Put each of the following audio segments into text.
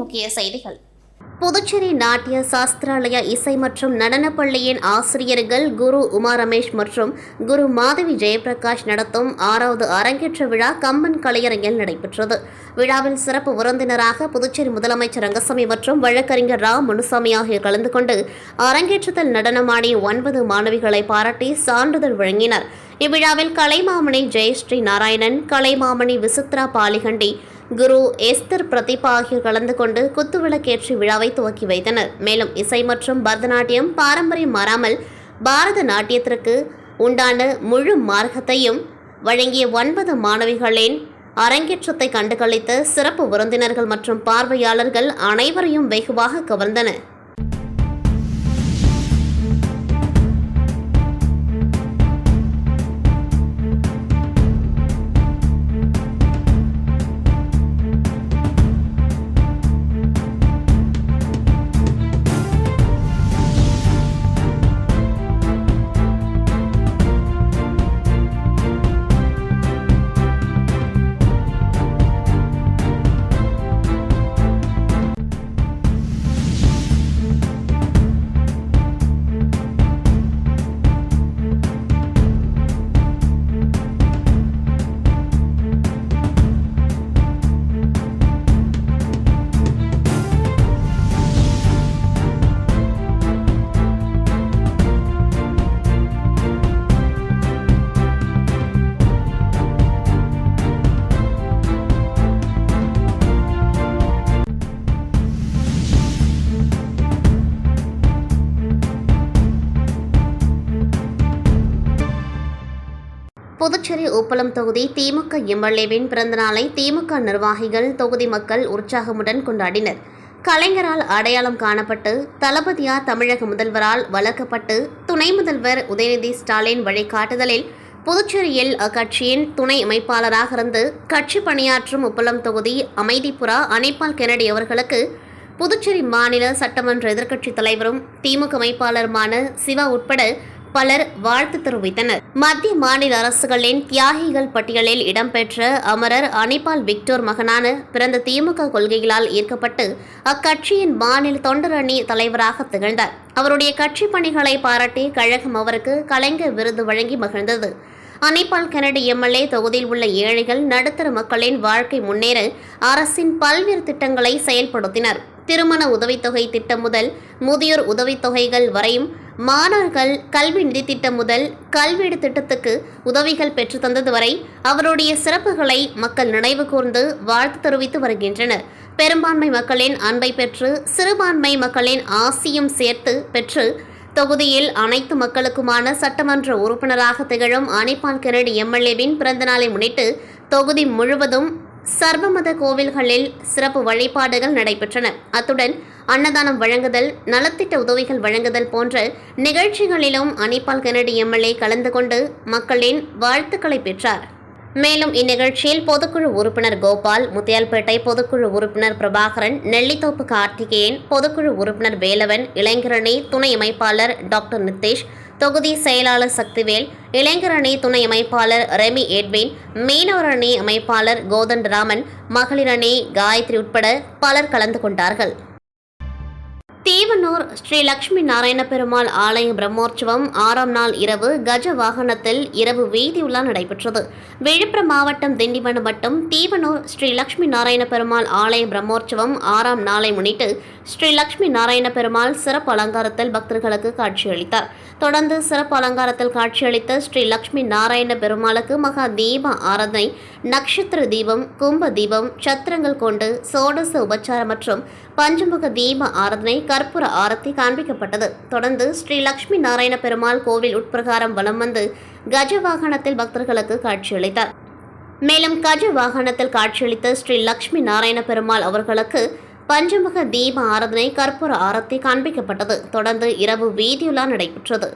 முக்கிய செய்திகள். புதுச்சேரி நாட்டிய சாஸ்திராலய இசை மற்றும் நடனப்பள்ளியின் ஆசிரியர்கள் குரு உமா ரமேஷ் மற்றும் குரு மாதவி ஜெயபிரகாஷ் நடத்தும் 6வது அரங்கேற்ற விழா கம்பன் கலையரங்கில் நடைபெற்றது. விழாவில் சிறப்பு விருந்தினராக புதுச்சேரி முதலமைச்சர் ரங்கசாமி மற்றும் வழக்கறிஞர் ரா முனுசாமி ஆகியோர் கலந்து கொண்டு அரங்கேற்றத்தில் நடனமாடிய 9 மாணவிகளை பாராட்டி சான்றிதழ் வழங்கினர். இவ்விழாவில் கலைமாமணி ஜெயஸ்ரீ நாராயணன், கலைமாமணி விசித்ரா பாலிகண்டி, குரு எஸ்தர் பிரதீபா ஆகியோர் கலந்து கொண்டு குத்துவிளக்கேற்றி விழாவை துவக்கி வைத்தனர். மேலும் இசை மற்றும் பரதநாட்டியம் பாரம்பரியம் மாறாமல் பாரத நாட்டியத்திற்கு உண்டான முழு மார்க்கத்தையும் வழங்கிய 9 மாணவிகளின் அரங்கேற்றத்தை கண்டுகளித்த சிறப்பு விருந்தினர்கள் மற்றும் பார்வையாளர்கள் அனைவரையும் வெகுவாக கவர்ந்தனர். புதுச்சேரி உப்பளம் தொகுதி திமுக எம்எல்ஏவின் பிறந்தநாளை திமுக நிர்வாகிகள், தொகுதி மக்கள் உற்சாகமுடன் கொண்டாடினர். கலைஞரால் அடையாளம் காணப்பட்டு தளபதியார் தமிழக முதல்வரால் வளர்க்கப்பட்டு துணை முதல்வர் உதயநிதி ஸ்டாலின் வழிகாட்டுதலில் புதுச்சேரியில் அக்கட்சியின் துணை அமைப்பாளராக இருந்து கட்சி பணியாற்றும் உப்பளம் தொகுதி அமைதிபுரா அனிபால் கென்னடி அவர்களுக்கு புதுச்சேரி மாநில சட்டமன்ற எதிர்க்கட்சித் தலைவரும் திமுக அமைப்பாளருமான சிவா உட்பட பலர் வாழ்த்து தெரிவித்தனர். மத்திய மாநில அரசுகளின் தியாகிகள் பட்டியலில் இடம்பெற்ற அமரர் அனிபால் விக்டோர் மகனான பிறந்த திமுக கொள்கைகளால் ஈர்க்கப்பட்டு அக்கட்சியின் மாநில தொண்டர் அணி தலைவராக திகழ்ந்தார். அவருடைய கட்சி பணிகளை பாராட்டி கழகம் அவருக்கு கலைஞர் விருது வழங்கி மகிழ்ந்தது. அனிபால் கென்னடி எம்எல்ஏ தொகுதியில் உள்ள ஏழைகள், நடுத்தர மக்களின் வாழ்க்கை முன்னேற அரசின் பல்வேறு திட்டங்களை செயல்படுத்தினர். திருமண உதவித்தொகை திட்டம் முதல் முதியோர் உதவித்தொகைகள் வரையும், மாணவர்கள் கல்வி நிதி திட்டம் முதல் கல்வீடு திட்டத்துக்கு உதவிகள் பெற்று தந்தது வரை அவருடைய சிறப்புகளை மக்கள் நினைவு கூர்ந்து வாழ்த்து தெரிவித்து வருகின்றனர். பெரும்பான்மை மக்களின் அன்பை பெற்று சிறுபான்மை மக்களின் ஆசியும் சேர்த்து பெற்று தொகுதியில் அனைத்து மக்களுக்குமான சட்டமன்ற உறுப்பினராக திகழும் அனிபால் கென்னடி எம்எல்ஏவின் பிறந்தநாளை முன்னிட்டு தொகுதி முழுவதும் சர்வமத கோவில்களில் சிறப்பு வழிபாடுகள் நடைபெற்றன. அத்துடன் அன்னதானம் வழங்குதல், நலத்திட்ட உதவிகள் வழங்குதல் போன்ற நிகழ்ச்சிகளிலும் அனிபால் கென்னடி எம்எல்ஏ கலந்து கொண்டு மக்களின் வாழ்த்துக்களை பெற்றார். மேலும் இந்நிகழ்ச்சியில் பொதுக்குழு உறுப்பினர் கோபால், முத்தியால்பேட்டை பொதுக்குழு உறுப்பினர் பிரபாகரன், நெல்லித்தோப்பு கார்த்திகேயன், பொதுக்குழு உறுப்பினர் வேலவன், இளைஞரணி துணை அமைப்பாளர் டாக்டர் நித்தேஷ், தொகுதி செயலாளர் சக்திவேல், இளைஞரணி துணை அமைப்பாளர் ரெமி எட்வின், மீனவர் அணி அமைப்பாளர் கோதண்டராமன், மகளிர் அணி காயத்ரி உட்பட பலர் கலந்து கொண்டார்கள். தீவனூர் ஸ்ரீ லட்சுமி நாராயண பெருமாள் ஆலய பிரம்மோற்சவம் 6ஆம் நாள் இரவு கஜ வாகனத்தில் இரவு வீதி உலா நடைபெற்றது. விழுப்புரம் மாவட்டம் திண்டிவனம் வட்டம் தீவனூர் ஸ்ரீ லட்சுமி நாராயண பெருமாள் ஆலய பிரம்மோற்சவம் 6ஆம் நாளை முன்னிட்டு ஸ்ரீ லட்சுமி நாராயண பெருமாள் சிறப்பு அலங்காரத்தில் பக்தர்களுக்கு காட்சியளித்தார். தொடர்ந்து சிறப்பு அலங்காரத்தில் காட்சியளித்த ஸ்ரீ லட்சுமி நாராயண பெருமாளுக்கு மகா தீப ஆராதனை, நட்சத்திர தீபம், கும்ப தீபம், சத்திரங்கள் கொண்டு சோடச உபச்சாரம் மற்றும் பஞ்சமுக தீப ஆராதனை, கற்பூர ஆரத்தி காண்பிக்கப்பட்டது. தொடர்ந்து ஸ்ரீ லட்சுமி நாராயண பெருமாள் கோவில் உட்பிரகாரம் வலம் வந்து கஜ வாகனத்தில் பக்தர்களுக்கு காட்சியளித்தார். மேலும் கஜ வாகனத்தில் காட்சியளித்த ஸ்ரீ லட்சுமி நாராயண பெருமாள் அவர்களுக்கு பஞ்சமுக தீப ஆராதனை, கற்பூர ஆரத்தி காண்பிக்கப்பட்டது. தொடர்ந்து இரவு வீதியுலா நடைபெற்றது.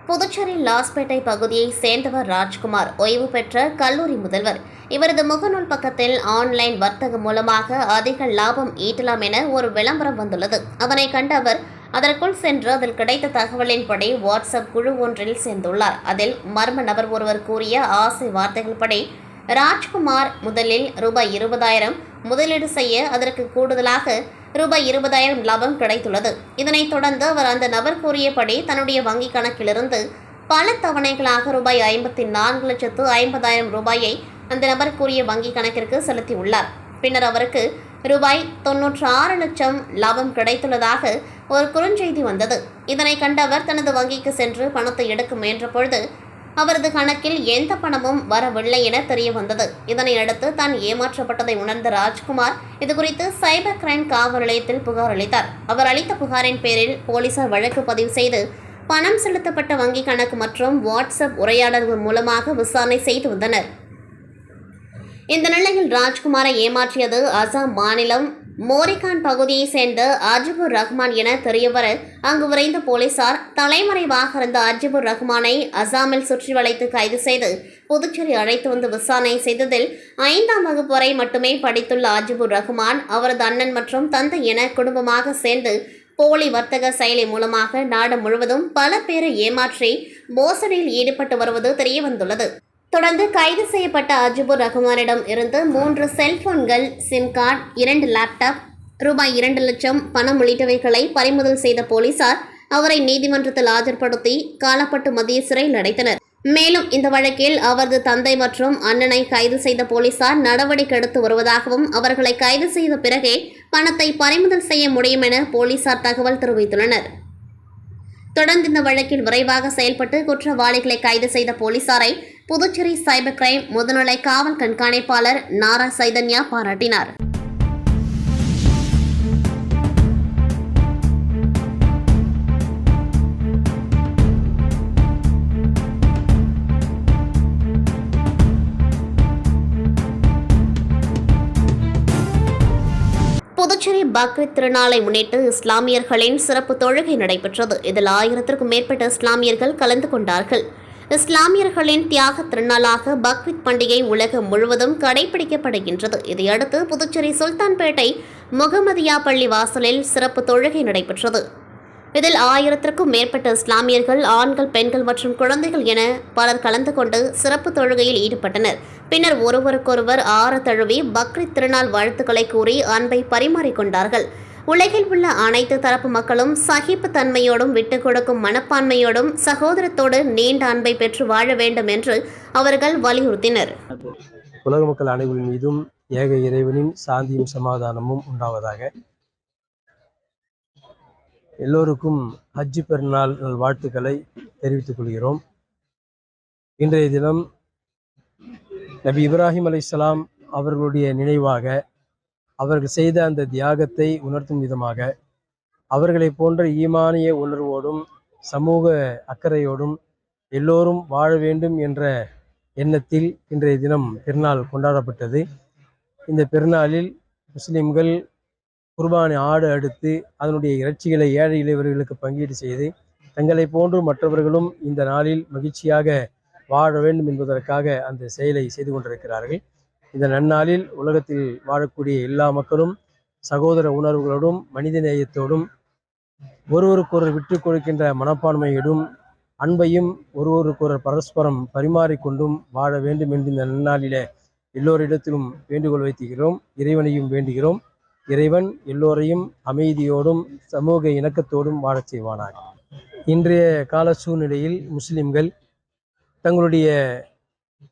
புதுச்சேரி லாஸ்பேட்டை பகுதியை சேர்ந்தவர் ராஜ்குமார், ஓய்வு பெற்ற கல்லூரி முதல்வர். இவரது முகநூல் பக்கத்தில் ஆன்லைன் வர்த்தகம் மூலமாக அதிக லாபம் ஈட்டலாம் என ஒரு விளம்பரம் வந்துள்ளது. அதனை கண்ட அவர் அதற்குள் சென்று அதில் கிடைத்த தகவலின்படி வாட்ஸ்அப் குழு ஒன்றில் சேர்ந்துள்ளார். அதில் மர்ம நபர் ஒருவர் கூறிய ஆசை வார்த்தைகள் படி ராஜ்குமார் முதலில் ரூபாய் 20,000 முதலீடு செய்ய அதற்கு கூடுதலாக ரூபாய் 20,000 லாபம் கிடைத்துள்ளது. இதனைத் தொடர்ந்து அவர் அந்த நபர் கூறியபடி தன்னுடைய வங்கிக் கணக்கிலிருந்து பல தவணைகளாக ரூபாய் 54,50,000 ரூபாயை அந்த நபர் கூறிய வங்கிக் கணக்கிற்கு செலுத்தியுள்ளார். பின்னர் அவருக்கு ரூபாய் 96 லட்சம் லாபம் கிடைத்துள்ளதாக ஒரு குறுஞ்செய்தி வந்தது. இதனை கண்ட அவர் தனது வங்கிக்கு சென்று பணத்தை எடுக்க முயன்ற பொழுது அவரது கணக்கில் எந்த பணமும் வரவில்லை என தெரிய வந்தது. இதனை அடுத்து தான் ஏமாற்றப்பட்டதை உணர்ந்த ராஜ்குமார் இதுகுறித்து சைபர் கிரைம் காவல் நிலையத்தில் புகார் அளித்தார். அவர் அளித்த புகாரின் பேரில் போலீசார் வழக்கு பதிவு செய்து பணம் செலுத்தப்பட்ட வங்கிக் கணக்கு மற்றும் வாட்ஸ்அப் உரையாடல்கள் மூலமாக விசாரணை செய்து வந்தனர். இந்த நிலையில் ராஜ்குமாரை ஏமாற்றியது அசாம் மாநிலம் மோரிகான் பகுதியை சேர்ந்த அஜிபுர் ரஹ்மான் என தெரியவர அங்கு விரைந்த போலீசார் தலைமறைவாக இருந்த அஜிபுர் ரஹ்மானை அசாமில் சுற்றி வளைத்து கைது செய்து புதுச்சேரி அழைத்து வந்து விசாரணை செய்ததில் 5ஆம் வகுப்பு வரை மட்டுமே படித்துள்ள அஜிபுர் ரஹ்மான் அவரது அண்ணன் மற்றும் தந்தை என குடும்பமாக சேர்ந்து போலி வர்த்தக செயலி மூலமாக நாடு முழுவதும் பல பேரை ஏமாற்றி மோசடியில் ஈடுபட்டு வருவது தெரியவந்துள்ளது. தொடர்ந்து கைது செய்யப்பட்ட அஜிபுர் ரஹ்மானிடம் இருந்து 3 செல்போன்கள், சிம் கார்டு, 2 லேப்டாப், ரூபாய் 2 லட்சம் பணம் உள்ளிட்டவைகளை பறிமுதல் செய்த போலீசார் அவரை நீதிமன்றத்தில் ஆஜர்படுத்தி காலப்பட்டு மத்திய சிறையில் அடைத்தனர். மேலும் இந்த வழக்கில் அவரது தந்தை மற்றும் அண்ணனை கைது செய்த போலீசார் நடவடிக்கை எடுத்து வருவதாகவும் அவர்களை கைது செய்த பிறகே பணத்தை பறிமுதல் செய்ய முடியும் என போலீசார் தகவல் தெரிவித்துள்ளனர். தொடர்ந்து இந்த வழக்கில் விரைவாக செயல்பட்டு குற்றவாளிகளை கைது செய்த போலீசாரை புதுச்சேரி சைபர் கிரைம் முதுநிலை காவல் கண்காணிப்பாளர் நாரா சைதன்யா பாராட்டினார். புதுச்சேரி பக்ரீத் திருநாளை முன்னிட்டு இஸ்லாமியர்களின் சிறப்பு தொழுகை நடைபெற்றது. இதில் 1000க்கும் மேற்பட்ட இஸ்லாமியர்கள் கலந்து கொண்டார்கள். இஸ்லாமியர்களின் தியாக திருநாளாக பக்ரீத் பண்டிகை உலகம் முழுவதும் கடைபிடிக்கப்படுகின்றது. இதையடுத்து புதுச்சேரி சுல்தான்பேட்டை முகமதியா பள்ளி வாசலில் சிறப்பு தொழுகை நடைபெற்றது. இதில் 1000க்கும் மேற்பட்ட இஸ்லாமியர்கள், ஆண்கள், பெண்கள் மற்றும் குழந்தைகள் என பலர் கலந்து கொண்டு சிறப்பு தொழுகையில் ஈடுபட்டனர். பின்னர் ஒருவருக்கொருவர் தழுவி பக்ரீத் திருநாள் வாழ்த்துக்களை கூறி அன்பை பரிமாறிக்கொண்டார்கள். உலகில் உள்ள அனைத்து தரப்பு மக்களும் சகிப்பு தன்மையோடும் விட்டுக் கொடுக்கும் மனப்பான்மையோடும் சகோதரத்தோடு நீண்ட அன்பை பெற்று வாழ வேண்டும் என்று அவர்கள் வலியுறுத்தினர். உலக மக்கள் அனைவரின் மீதும் ஏக இறைவனின் சாந்தியும் சமாதானமும் உண்டாவதாக. எல்லோருக்கும் ஹஜ்ஜி பெருநாள் வாழ்த்துக்களை தெரிவித்துக் கொள்கிறோம். இன்றைய தினம் நபி இப்ராஹிம் அலைஹிஸ்ஸலாம் அவர்களுடைய நினைவாக அவர்கள் செய்த அந்த தியாகத்தை உணர்த்தும் விதமாக அவர்களை போன்ற ஈமானிய உணர்வோடும் சமூக அக்கறையோடும் எல்லோரும் வாழ வேண்டும் என்ற எண்ணத்தில் இன்றைய தினம் பெருநாள் கொண்டாடப்பட்டது. இந்த பெருநாளில் முஸ்லிம்கள் குர்பானி ஆடு அடுத்து அதனுடைய இறைச்சிகளை ஏழை இளையவர்களுக்கு பங்கீடு செய்து தங்களை போன்று மற்றவர்களும் இந்த நாளில் மகிழ்ச்சியாக வாழ வேண்டும் என்பதற்காக அந்த செயலை செய்து கொண்டிருக்கிறார்கள். இந்த நன்னாளில் உலகத்தில் வாழக்கூடிய எல்லா மக்களும் சகோதர உணர்வுகளோடும் மனித நேயத்தோடும் ஒருவருக்கொரு விட்டு கொடுக்கின்ற மனப்பான்மையோடும் அன்பையும் ஒருவருக்கொரு பரஸ்பரம் பரிமாறிக்கொண்டும் வாழ வேண்டும் என்று இந்த நன்னாளிலே எல்லோரிடத்திலும் வேண்டுகோள் வைத்துகிறோம். இறைவனையும் வேண்டுகிறோம். இறைவன் எல்லோரையும் அமைதியோடும் சமூக இணக்கத்தோடும் வாழச் செய்வானாக. இன்றைய கால சூழ்நிலையில் முஸ்லிம்கள் தங்களுடைய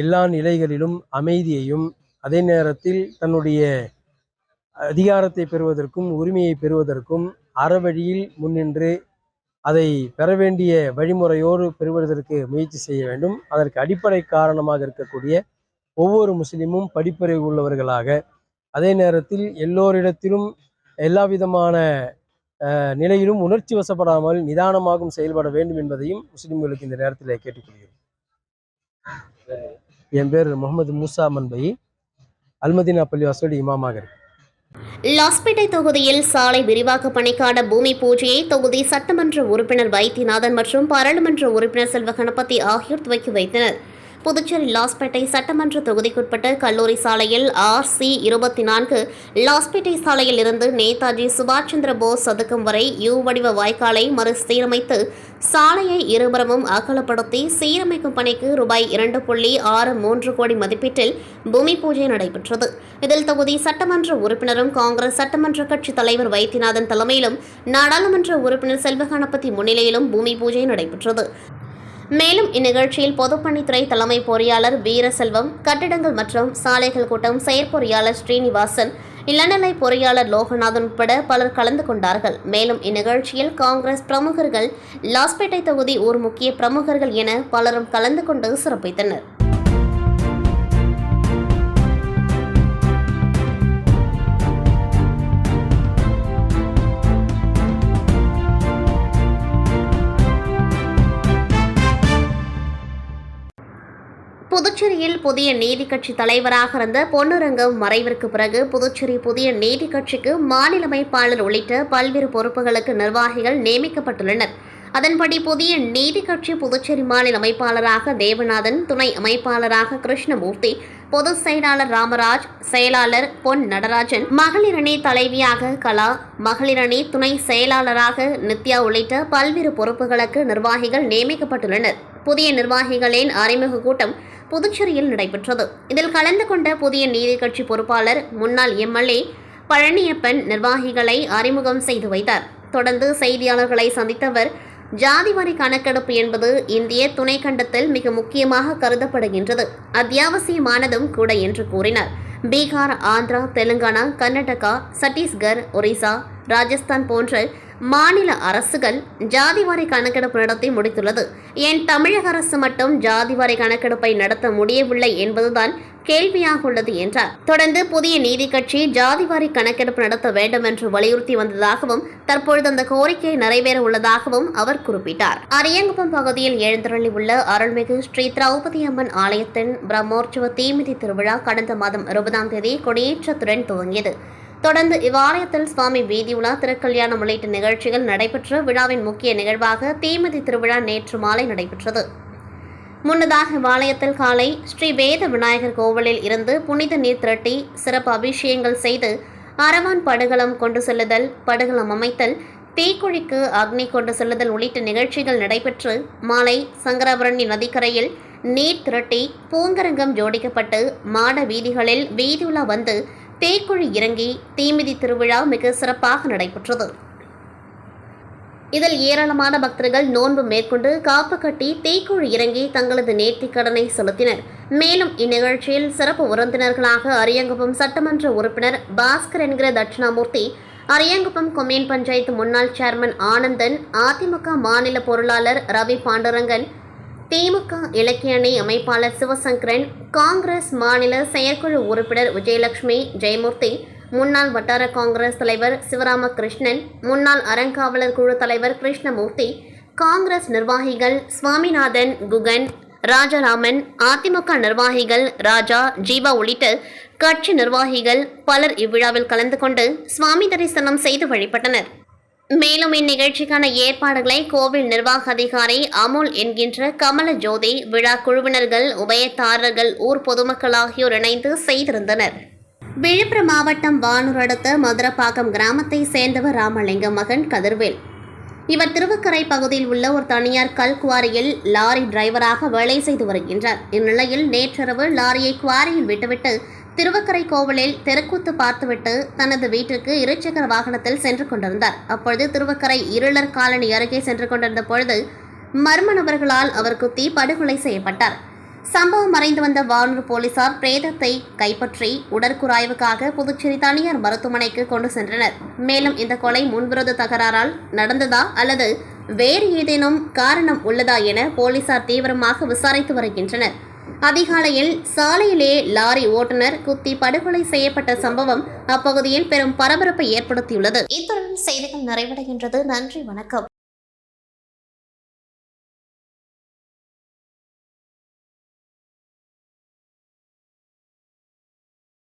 எல்லா நிலைகளிலும் அமைதியையும் அதே நேரத்தில் தன்னுடைய அதிகாரத்தை பெறுவதற்கும் உரிமையை பெறுவதற்கும் அறவழியில் முன்னின்று அதை பெற வேண்டிய வழிமுறையோடு பெறுவதற்கு முயற்சி செய்ய வேண்டும். அதற்கு அடிப்படை காரணமாக இருக்கக்கூடிய ஒவ்வொரு முஸ்லிமும் படிப்பறிவு உள்ளவர்களாக அதே நேரத்தில் எல்லோரிடத்திலும் எல்லா விதமான நிலையிலும் உணர்ச்சி வசப்படாமல் நிதானமாகவும் செயல்பட வேண்டும் என்பதையும் முஸ்லிம்களுக்கு இந்த நேரத்தில் கேட்டுக்கொள்கிறோம். என் பேர் முகமது மூசா மன்பை, அல்மதீனா பள்ளிவாசல் இமாமாக இருக்கு. லாஸ்பேட்டை தொகுதியில் சாலை விரிவாக்க பணிக்கான பூமி பூஜையை தொகுதி சட்டமன்ற உறுப்பினர் வைத்தியநாதன் மற்றும் பாராளுமன்ற உறுப்பினர் செல்வ கணபதி ஆகியோர் துவக்கி வைத்தனர். புதுச்சேரி லாஸ்பேட்டை சட்டமன்ற தொகுதிக்குட்பட்ட கல்லூரி சாலையில் RC 24 லாஸ்பேட்டை சாலையில் இருந்து நேதாஜி சுபாஷ் சந்திர போஸ் சதுக்கம் வரை யூ வடிவ வாய்க்காலை மறுசீரமைத்து சாலையை இருபுறமும் அகலப்படுத்தி சீரமைக்கும் பணிக்கு ரூபாய் 2.63 கோடி மதிப்பீட்டில் பூமி பூஜை நடைபெற்றது. இதில் தொகுதி சட்டமன்ற உறுப்பினரும் காங்கிரஸ் சட்டமன்ற கட்சி தலைவர் வைத்தியநாதன் தலைமையிலும் நாடாளுமன்ற உறுப்பினர் செல்வகணபதி முன்னிலையிலும் பூமி பூஜை நடைபெற்றது. மேலும் இந்நிகழ்ச்சியில் பொதுப்பணித்துறை தலைமை பொறியாளர் வீரசெல்வம், கட்டிடங்கள் மற்றும் சாலைகள் கூட்டம் செயற்பொறியாளர் ஸ்ரீனிவாசன், இளநிலை பொறியாளர் லோகநாதன் உட்பட பலர் கலந்து கொண்டார்கள். மேலும் இந்நிகழ்ச்சியில் காங்கிரஸ் பிரமுகர்கள், லாஸ்பேட்டை தொகுதி ஊர் முக்கிய பிரமுகர்கள் என பலரும் கலந்து கொண்டு சிறப்பித்தனர். புதுச்சேரியில் புதிய நீதி கட்சி தலைவராக இருந்த பொன்னுரங்கம் மறைவிற்கு பிறகு புதுச்சேரி புதிய நீதி கட்சிக்கு மாநில அமைப்பாளர் உள்ளிட்ட பல்வேறு பொறுப்புகளுக்கு நிர்வாகிகள் நியமிக்கப்பட்டுள்ளனர். அதன்படி புதிய நீதி கட்சி புதுச்சேரி மாநில அமைப்பாளராக தேவநாதன், துணை அமைப்பாளராக கிருஷ்ணமூர்த்தி, பொதுச் செயலாளர் ராமராஜ், செயலாளர் பொன் நடராஜன், மகளிர் அணி தலைவியாக கலா, மகளிர் அணி துணை செயலாளராக நித்யா உள்ளிட்ட பல்வேறு பொறுப்புகளுக்கு நிர்வாகிகள் நியமிக்கப்பட்டுள்ளனர். புதிய நிர்வாகிகளின் அறிமுக கூட்டம் புதுச்சேரியில் நடைபெற்றது. இதில் கலந்து கொண்ட புதிய நீதி கட்சி பொறுப்பாளர் முன்னாள் MLA பழனியப்பன் நிர்வாகிகளை அறிமுகம் செய்து வைத்தார். தொடர்ந்து செய்தியாளர்களை சந்தித்தவர், ஜாதிவாரி கணக்கெடுப்பு என்பது இந்திய துணைக்கண்டத்தில் மிக முக்கியமாக கருதப்படுகின்றது, அத்தியாவசியமானதும் கூட என்று கூறினார். பீகார், ஆந்திரா, தெலுங்கானா, கர்நாடகா, சத்தீஸ்கர், ஒரிசா, ராஜஸ்தான் போன்ற மாநில அரசுகள் ஜாதிவாரி கணக்கெடுப்பு நடத்தி முடித்துள்ளது. ஏன் தமிழக அரசு மட்டும் ஜாதிவாரி கணக்கெடுப்பை நடத்த முடியவில்லை என்பதுதான் கேள்வியாக உள்ளது என்றார். தொடர்ந்து புதிய நீதி கட்சி ஜாதிவாரி கணக்கெடுப்பு நடத்த வேண்டும் என்று வலியுறுத்தி வந்ததாகவும் தற்பொழுது அந்த கோரிக்கை நிறைவேற உள்ளதாகவும் அவர் குறிப்பிட்டார். அரியங்குப்பம் பகுதியில் எழுந்தருளி உள்ள அருள்மிகு ஸ்ரீ திரௌபதி அம்மன் ஆலயத்தின் பிரம்மோற்சவ தீமிதி திருவிழா கடந்த மாதம் 20ஆம் தேதி கொடியேற்றத்துடன் துவங்கியது. தொடர்ந்து இவ்வாலயத்தில் சுவாமி வீதியுலா, திருக்கல்யாணம் உள்ளிட்ட நிகழ்ச்சிகள் நடைபெற்ற விழாவின் முக்கிய நிகழ்வாக தீமிதி திருவிழா நேற்று மாலை நடைபெற்றது. முன்னதாக இவ்வாலயத்தில் காலை ஸ்ரீ வேத விநாயகர் கோவிலில் இருந்து புனித நீர் திரட்டி சிறப்பு அபிஷேகங்கள் செய்து அரவான் படுகளம் கொண்டு செல்லுதல், படுகளம் அமைத்தல், தீக்குழிக்கு அக்னி கொண்டு செல்லுதல் உள்ளிட்ட நிகழ்ச்சிகள் நடைபெற்று மாலை சங்கராபரணி நதிக்கரையில் நீர் திரட்டி பூங்கரங்கம் ஜோடிக்கப்பட்டு மாட வீதிகளில் வீதியுலா வந்து தேக்குழி இறங்கி தீமிதி திருவிழா மிக சிறப்பாக நடைபெற்றது. இதில் ஏராளமான பக்தர்கள் நோன்பு மேற்கொண்டு காப்பு கட்டி தேக்குழி இறங்கி தங்களது நேர்த்திக் கடனை செலுத்தினர். மேலும் இந்நிகழ்ச்சியில் சிறப்பு விருந்தினர்களாக அரியங்குப்பம் சட்டமன்ற உறுப்பினர் பாஸ்கர் என்கிற தட்சிணாமூர்த்தி, அரியங்குப்பம் கொம்யூன் பஞ்சாயத்து முன்னாள் சேர்மன் ஆனந்தன், அதிமுக மாநில பொருளாளர் ரவி பாண்டுரங்கன், திமுக இலக்கிய அணி அமைப்பாளர் சிவசங்கரன், காங்கிரஸ் மாநில செயற்குழு உறுப்பினர் விஜயலட்சுமி, ஜெயமூர்த்தி, முன்னாள் வட்டார காங்கிரஸ் தலைவர் சிவராமகிருஷ்ணன், முன்னாள் அறங்காவலர் குழு தலைவர் கிருஷ்ணமூர்த்தி, காங்கிரஸ் நிர்வாகிகள் சுவாமிநாதன், குகன், ராஜாராமன், அதிமுக நிர்வாகிகள் ராஜா, ஜீவா உள்ளிட்ட கட்சி நிர்வாகிகள் பலர் இவ்விழாவில் கலந்து கொண்டு சுவாமி தரிசனம் செய்து வழிபட்டனர். மேலும் இந்நிகழ்ச்சிக்கான ஏற்பாடுகளை கோவில் நிர்வாக அதிகாரி அமுல் என்கின்ற கமல ஜோதி, விழா குழுவினர்கள், உபயதாரர்கள், ஊர் பொதுமக்கள் ஆகியோர் இணைந்து செய்திருந்தனர். விழுப்புரம் மாவட்டம் வானூர் அடுத்த மதுரப்பாக்கம் கிராமத்தை சேர்ந்தவர் ராமலிங்கம் மகன் கதிர்வேல். இவர் திருவக்கரை பகுதியில் உள்ள ஒரு தனியார் கல் குவாரியில் லாரி டிரைவராக வேலை செய்து வருகின்றார். இந்நிலையில் நேற்றிரவு லாரியை குவாரியில் விட்டுவிட்டு திருவக்கரை கோவிலில் தெருக்கூத்து பார்த்துவிட்டு தனது வீட்டிற்கு இருசக்கர வாகனத்தில் சென்று கொண்டிருந்தார். அப்பொழுது திருவக்கரை இருளர் காலனி அருகே சென்று கொண்டிருந்த பொழுது மர்ம நபர்களால் அவர் குத்தி படுகொலை செய்யப்பட்டார். சம்பவம் அறிந்து வந்த வானூர் போலீசார் பிரேதத்தை கைப்பற்றி உடற்கூராய்வுக்காக புதுச்சேரி தனியார் மருத்துவமனைக்கு கொண்டு சென்றனர். மேலும் இந்த கொலை முன்விரோத தகராறால் நடந்ததா அல்லது வேறு ஏதேனும் காரணம் உள்ளதா என போலீசார் தீவிரமாக விசாரித்து வருகின்றனர். அதிகாலையில் சாலையிலே லாரி ஓட்டுநர் குத்தி படுகொலை செய்யப்பட்ட சம்பவம் அப்பகுதியில் பெரும் பரபரப்பை ஏற்படுத்தியுள்ளது. இத்துடன் செய்திகள் நிறைவடைகின்றது. நன்றி, வணக்கம்.